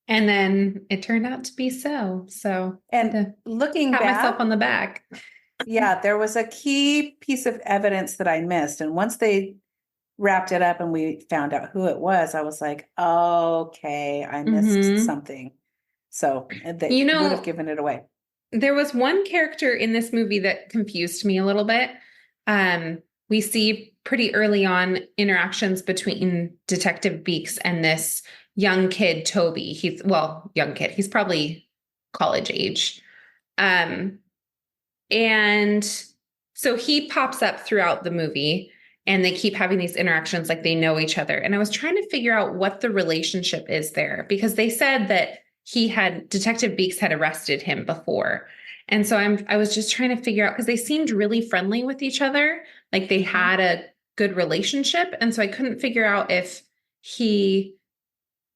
And then it turned out to be so. So, and looking back, pat myself on the back. Yeah, there was a key piece of evidence that I missed. And once they wrapped it up and we found out who it was, I was like, okay, I missed something. So they would have given it away. There was one character in this movie that confused me a little bit. We see pretty early on interactions between Detective Beeks and this young kid, Toby. Young kid. He's probably college age. And so he pops up throughout the movie and they keep having these interactions like they know each other. And I was trying to figure out what the relationship is there because they said that Detective Beeks had arrested him before. And so I was just trying to figure out, because they seemed really friendly with each other. Like they had a good relationship. And so I couldn't figure out if he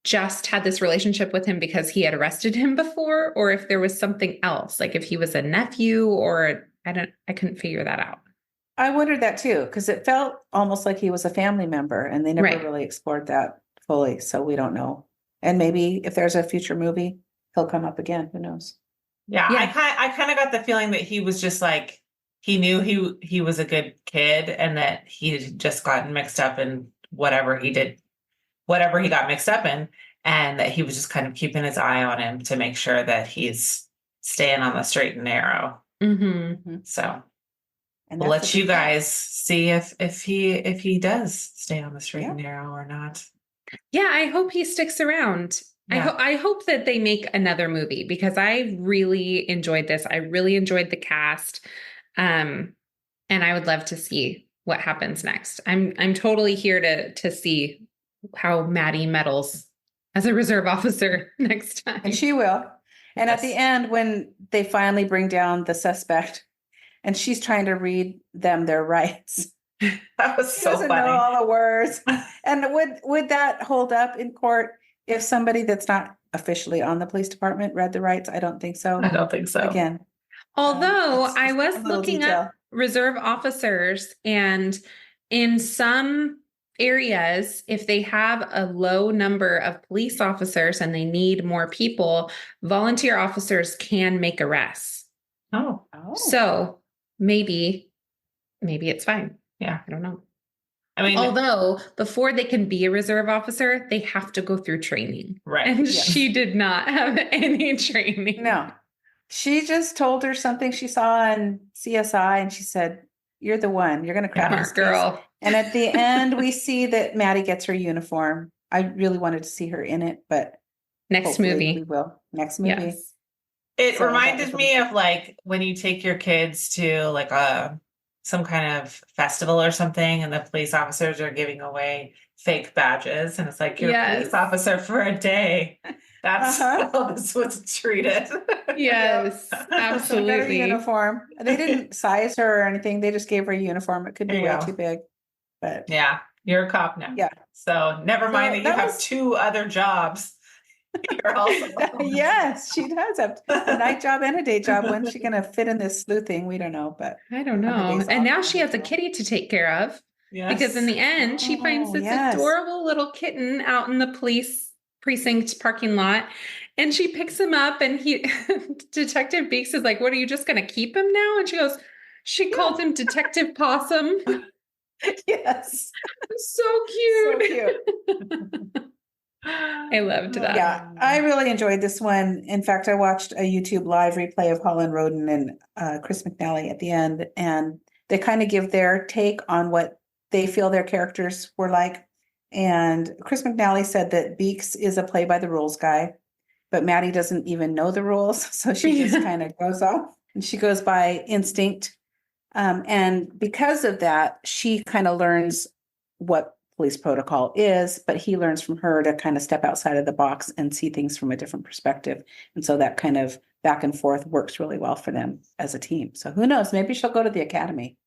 just had this relationship with him because he had arrested him before, or if there was something else, like if he was a nephew or I couldn't figure that out. I wondered that too, because it felt almost like he was a family member and they never really explored that fully. So we don't know. And maybe if there's a future movie, he'll come up again. Who knows? Yeah. I kind of got the feeling that he was just like, he knew he was a good kid and that he had just gotten mixed up in whatever he did whatever he got mixed up in, and that he was just kind of keeping his eye on him to make sure that he's staying on the straight and narrow. So we'll let you guys see if he does stay on the straight and narrow or not. Yeah, I hope he sticks around. Yeah. I hope that they make another movie, because I really enjoyed this. I really enjoyed the cast. And I would love to see what happens next. I'm totally here to see how Maddie meddles as a reserve officer next time. And she will. And at the end, when they finally bring down the suspect and she's trying to read them their rights. That was so funny. She doesn't know all the words. And would that hold up in court if somebody that's not officially on the police department read the rights? I don't think so. I don't think so. Again. Although I was looking up reserve officers, and in some areas, if they have a low number of police officers and they need more people, volunteer officers can make arrests. Oh. So maybe it's fine. Yeah. I don't know. I mean, although before they can be a reserve officer, they have to go through training. Right. And she did not have any training. No. She just told her something she saw on CSI, and she said, "You're the one. You're going to crack this girl." Case. And at the end, we see that Maddie gets her uniform. I really wanted to see her in it, but next movie we will. Next movie. Yes. It reminded me of like when you take your kids to like some kind of festival or something, and the police officers are giving away fake badges, and it's like you're a police officer for a day. That's how this was treated. Yes, absolutely. Uniform. They didn't size her or anything. They just gave her a uniform. It could be way too big, but yeah, you're a cop now. Yeah. So never mind that you have 2 other jobs. You're also yes, she does have a night job and a day job. When's she going to fit in this sleuthing? We don't know, but I don't know. And now she has a kitty to take care of. Yes. Because in the end, she finds this adorable little kitten out in the police precinct parking lot, and she picks him up, and Detective Beeks is like, "What, are you just going to keep him now?" And she calls him Detective Possum. Yes. So cute. So cute. I loved that. Yeah, I really enjoyed this one. In fact, I watched a YouTube live replay of Holland Roden and Chris McNally at the end, and they kind of give their take on what they feel their characters were like. And Chris McNally said that Beeks is a play by the rules guy, but Maddie doesn't even know the rules. So she just kind of goes off, and she goes by instinct. And because of that, she kind of learns what police protocol is, but he learns from her to kind of step outside of the box and see things from a different perspective. And so that kind of back and forth works really well for them as a team. So who knows? Maybe she'll go to the academy.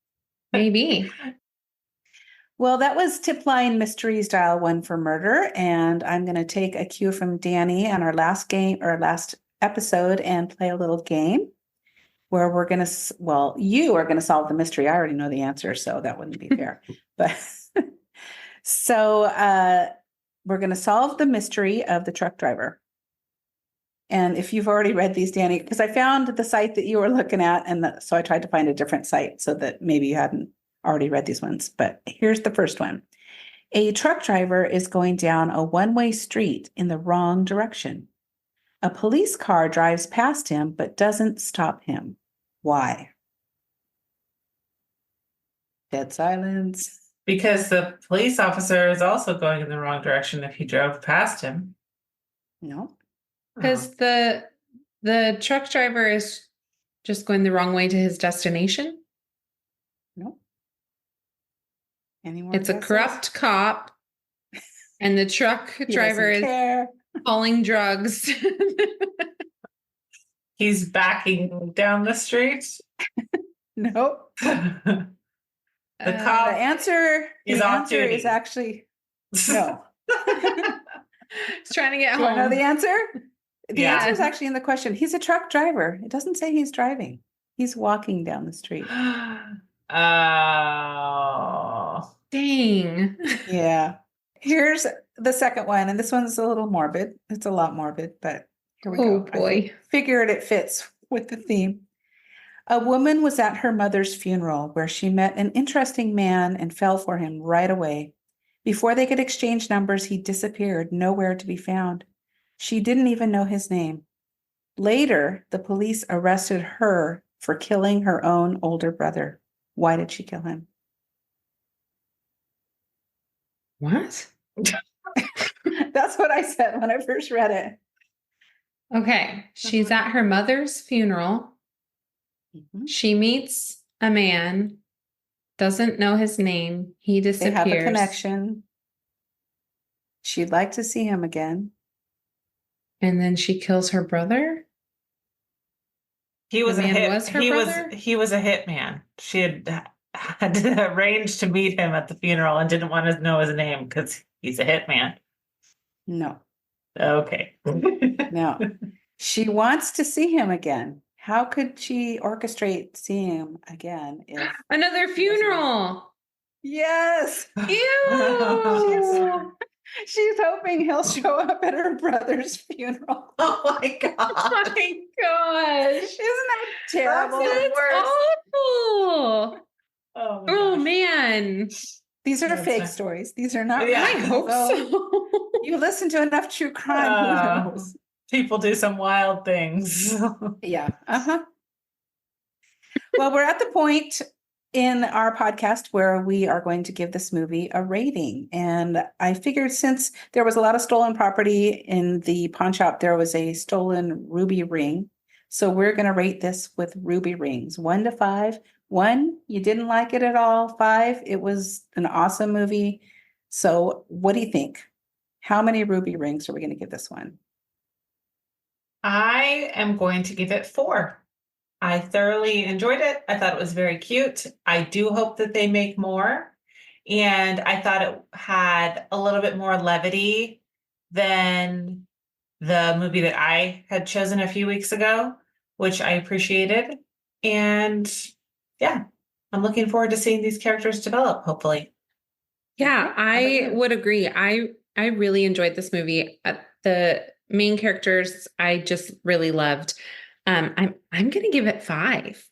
Maybe. Well, that was Tipline Mysteries Dial 1 for Murder, and I'm going to take a cue from Danny on our last episode and play a little game where we're going to, you are going to solve the mystery. I already know the answer, so that wouldn't be fair. But so we're going to solve the mystery of the truck driver. And if you've already read these, Danny, because I found the site that you were looking at, and so I tried to find a different site so that maybe you hadn't already read these ones, but here's the first one. A truck driver is going down a one-way street in the wrong direction. A police car drives past him but doesn't stop him. Why? Dead silence. Because the police officer is also going in the wrong direction if he drove past him. No. Because the truck driver is just going the wrong way to his destination? No. Any more It's guesses? A corrupt cop, and the truck driver is hauling drugs. He's backing down the street. Nope. The cop. The answer is actually no. He's trying to get home. Do I know the answer? The answer is actually in the question. He's a truck driver. It doesn't say he's driving. He's walking down the street. Oh. Dang. Yeah. Here's the second one, and this one's a little morbid. It's a lot morbid, but here we go. Oh, boy. I figured it fits with the theme. A woman was at her mother's funeral where she met an interesting man and fell for him right away. Before they could exchange numbers, he disappeared, nowhere to be found. She didn't even know his name. Later, the police arrested her for killing her own older brother. Why did she kill him? What? That's what I said when I first read it. Okay. She's at her mother's funeral. Mm-hmm. She meets a man, doesn't know his name. He disappears. They have a connection. She'd like to see him again. And then she kills her brother? He was brother? He was a hitman. She had arranged to meet him at the funeral and didn't want to know his name because he's a hitman. No. Okay. No. She wants to see him again. How could she orchestrate seeing him again? Another funeral. Yes. Ew. She's hoping he'll show up at her brother's funeral. Oh my God. Oh my gosh. Isn't that terrible? That's awful. Oh man. These are fake stories. These are not. Yeah, I hope so. You listen to enough true crime. Who knows? People do some wild things. Yeah. Well, we're at the point in our podcast where we are going to give this movie a rating. And I figured since there was a lot of stolen property in the pawn shop, there was a stolen ruby ring. So we're going to rate this with ruby rings, 1 to 5. 1, you didn't like it at all. 5, it was an awesome movie. So what do you think? How many ruby rings are we going to give this one? I am going to give it 4. I thoroughly enjoyed it. I thought it was very cute. I do hope that they make more. And I thought it had a little bit more levity than the movie that I had chosen a few weeks ago, which I appreciated. And yeah, I'm looking forward to seeing these characters develop, hopefully. Yeah, I would agree. I really enjoyed this movie. The main characters I just really loved. I'm going to give it 5.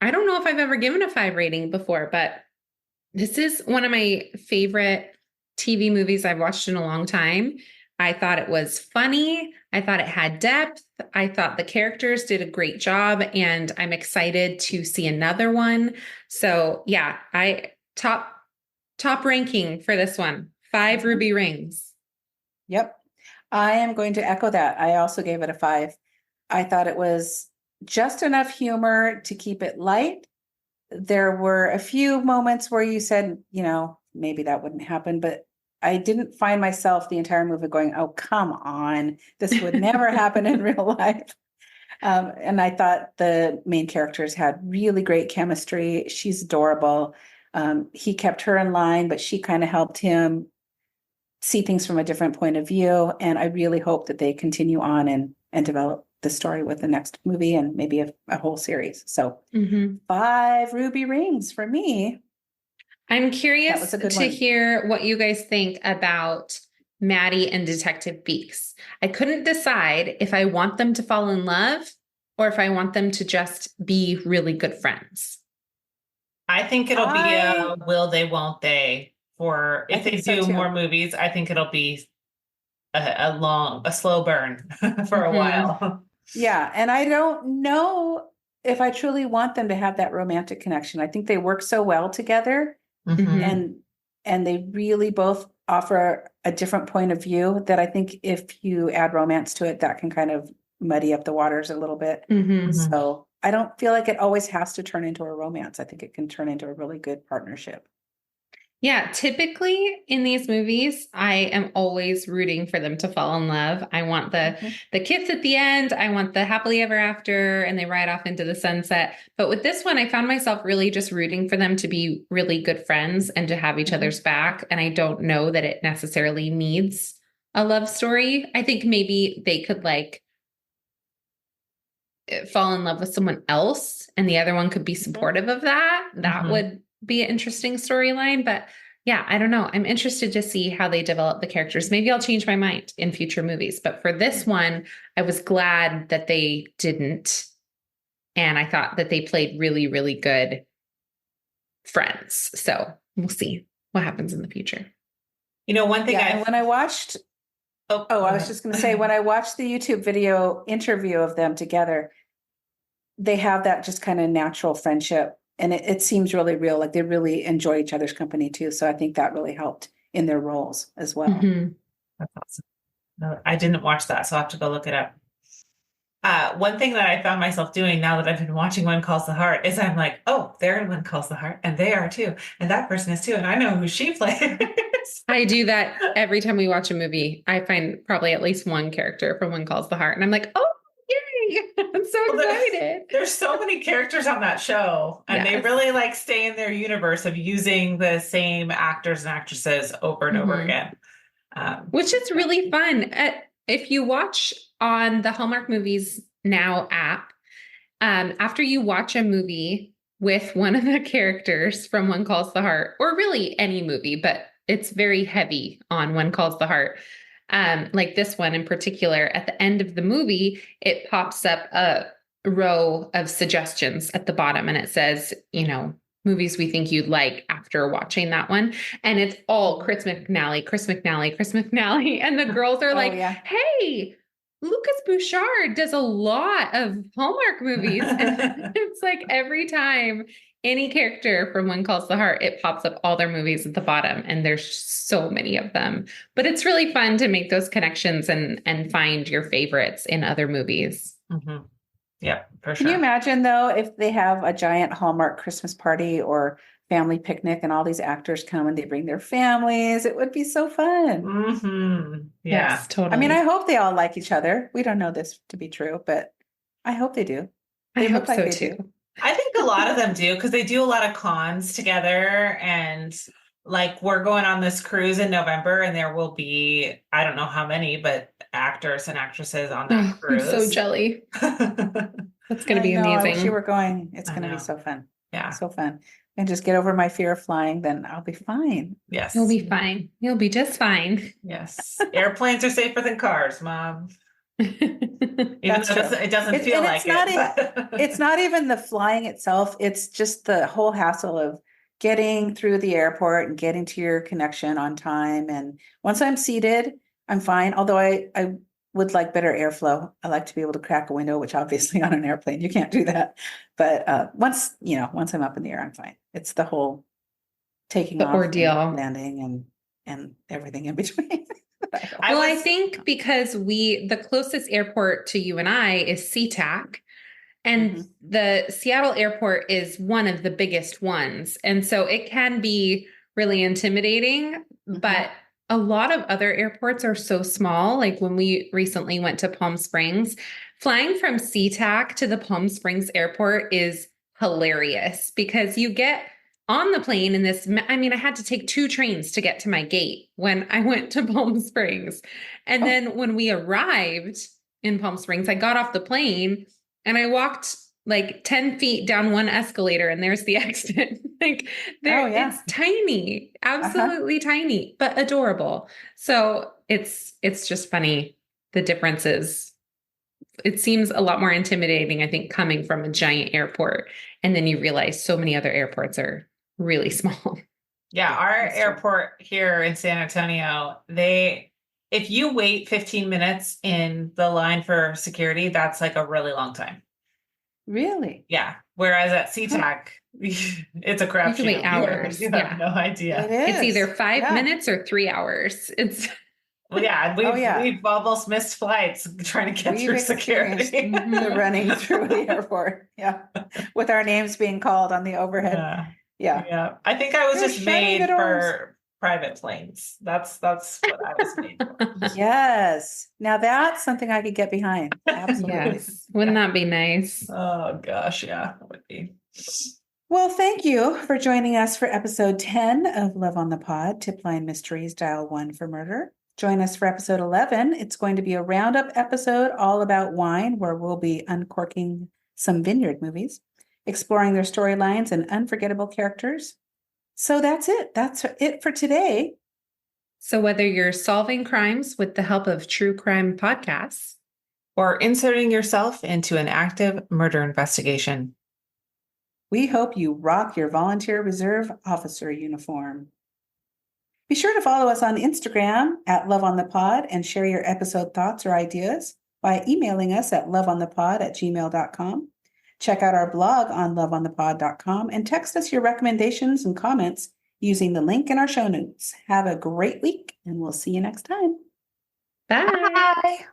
I don't know if I've ever given a 5 rating before, but this is one of my favorite TV movies I've watched in a long time. I thought it was funny. I thought it had depth. I thought the characters did a great job, and I'm excited to see another one. So yeah, top ranking for this one. 5 ruby rings. Yep. I am going to echo that. I also gave it a 5. I thought it was just enough humor to keep it light. There were a few moments where you said, maybe that wouldn't happen, but I didn't find myself the entire movie going, oh, come on, this would never happen in real life. And I thought the main characters had really great chemistry. She's adorable. He kept her in line, but she kind of helped him see things from a different point of view. And I really hope that they continue on and develop the story with the next movie and maybe a whole series. So 5 ruby rings for me. I'm curious to hear what you guys think about Maddie and Detective Beeks. I couldn't decide if I want them to fall in love or if I want them to just be really good friends. I think it'll be a will they, won't they. If they do more movies, I think it'll be a slow burn for a while. Yeah. And I don't know if I truly want them to have that romantic connection. I think they work so well together and they really both offer a different point of view that I think if you add romance to it, that can kind of muddy up the waters a little bit. So I don't feel like it always has to turn into a romance. I think it can turn into a really good partnership. Yeah, typically in these movies, I am always rooting for them to fall in love. I want the kiss at the end. I want the happily ever after, and they ride off into the sunset. But with this one, I found myself really just rooting for them to be really good friends and to have each other's back. And I don't know that it necessarily needs a love story. I think maybe they could fall in love with someone else and the other one could be supportive of that. That would be an interesting storyline. But yeah, I don't know. I'm interested to see how they develop the characters. Maybe I'll change my mind in future movies. But for this one, I was glad that they didn't. And I thought that they played really, really good friends. So we'll see what happens in the future. One thing and when I watched, I was just going to say, when I watched the YouTube video interview of them together, they have that just kind of natural friendship, and it seems really real. Like they really enjoy each other's company too. So I think that really helped in their roles as well. Mm-hmm. That's awesome. No, I didn't watch that, so I'll have to go look it up. One thing that I found myself doing now that I've been watching One Calls the Heart is I'm like, oh, they're in One Calls the Heart, and they are too, and that person is too, and I know who she plays. I do that every time we watch a movie. I find probably at least one character from One Calls the Heart, and I'm like, oh, yay! I'm so excited. There's so many characters on that show, and they really like stay in their universe of using the same actors and actresses over and over again. Which is really fun. If you watch on the Hallmark Movies Now app, after you watch a movie with one of the characters from One Calls the Heart, or really any movie, but it's very heavy on One Calls the Heart, like this one in particular, at the end of the movie, it pops up a row of suggestions at the bottom, and it says, movies we think you'd like after watching that one. And it's all Chris McNally. And the girls are like, hey, Lucas Bouchard does a lot of Hallmark movies. And it's like every time any character from One Calls the Heart, it pops up all their movies at the bottom. And there's so many of them. But it's really fun to make those connections and find your favorites in other movies. Mm-hmm. Yeah, for sure. Can you imagine, though, if they have a giant Hallmark Christmas party or family picnic and all these actors come and they bring their families? It would be so fun. Mm-hmm. Yeah, yes, totally. I mean, I hope they all like each other. We don't know this to be true, but I hope they do. I hope so, too. I think a lot of them do, because they do a lot of cons together, and like we're going on this cruise in November, and there will be, I don't know how many, but actors and actresses on that cruise. I'm so jelly. That's going to be amazing. I wish you were going. It's going to be so fun. Yeah. So fun. And just get over my fear of flying, then I'll be fine. Yes. You'll be fine. You'll be just fine. Yes. Airplanes are safer than cars, Mom. That's true. It doesn't feel like it. It's not even the flying itself. It's just the whole hassle of getting through the airport and getting to your connection on time. And once I'm seated, I'm fine. Although I would like better airflow. I like to be able to crack a window, which obviously on an airplane, you can't do that. But once I'm up in the air, I'm fine. It's the whole taking off, ordeal, landing and everything in between. I think because the closest airport to you and I is SeaTac, and the Seattle airport is one of the biggest ones. And so it can be really intimidating, but a lot of other airports are so small. Like when we recently went to Palm Springs, flying from SeaTac to the Palm Springs airport is hilarious because you get on the plane in this, I had to take 2 trains to get to my gate when I went to Palm Springs. And then when we arrived in Palm Springs, I got off the plane and I walked like 10 feet down one escalator and there's the exit. It's tiny, absolutely tiny, but adorable. So it's just funny. The differences. It seems a lot more intimidating, I think, coming from a giant airport. And then you realize so many other airports are really small. Yeah, our airport here in San Antonio, if you wait 15 minutes in the line for security, that's like a really long time. Really? Yeah. Whereas at SeaTac, it's a crapshoot. You can wait hours. You have no idea. It's either 5 minutes or 3 hours. It's we've almost missed flights trying to get through security. The running through the airport. Yeah. With our names being called on the overhead. Yeah. I think I was just made for private planes. That's what I was made for. Yes. Now that's something I could get behind. Absolutely. Yes. Wouldn't that be nice? Oh gosh, yeah, it would be. Well, thank you for joining us for episode 10 of Love on the Pod, Tipline Mysteries, Dial 1 for Murder. Join us for episode 11. It's going to be a roundup episode all about wine, where we'll be uncorking some vineyard movies, exploring their storylines and unforgettable characters. So that's it. That's it for today. So whether you're solving crimes with the help of true crime podcasts, or inserting yourself into an active murder investigation, we hope you rock your volunteer reserve officer uniform. Be sure to follow us on Instagram at Love on the Pod and share your episode thoughts or ideas by emailing us at loveonthepod@gmail.com. Check out our blog on loveonthepod.com and text us your recommendations and comments using the link in our show notes. Have a great week, and we'll see you next time. Bye. Bye.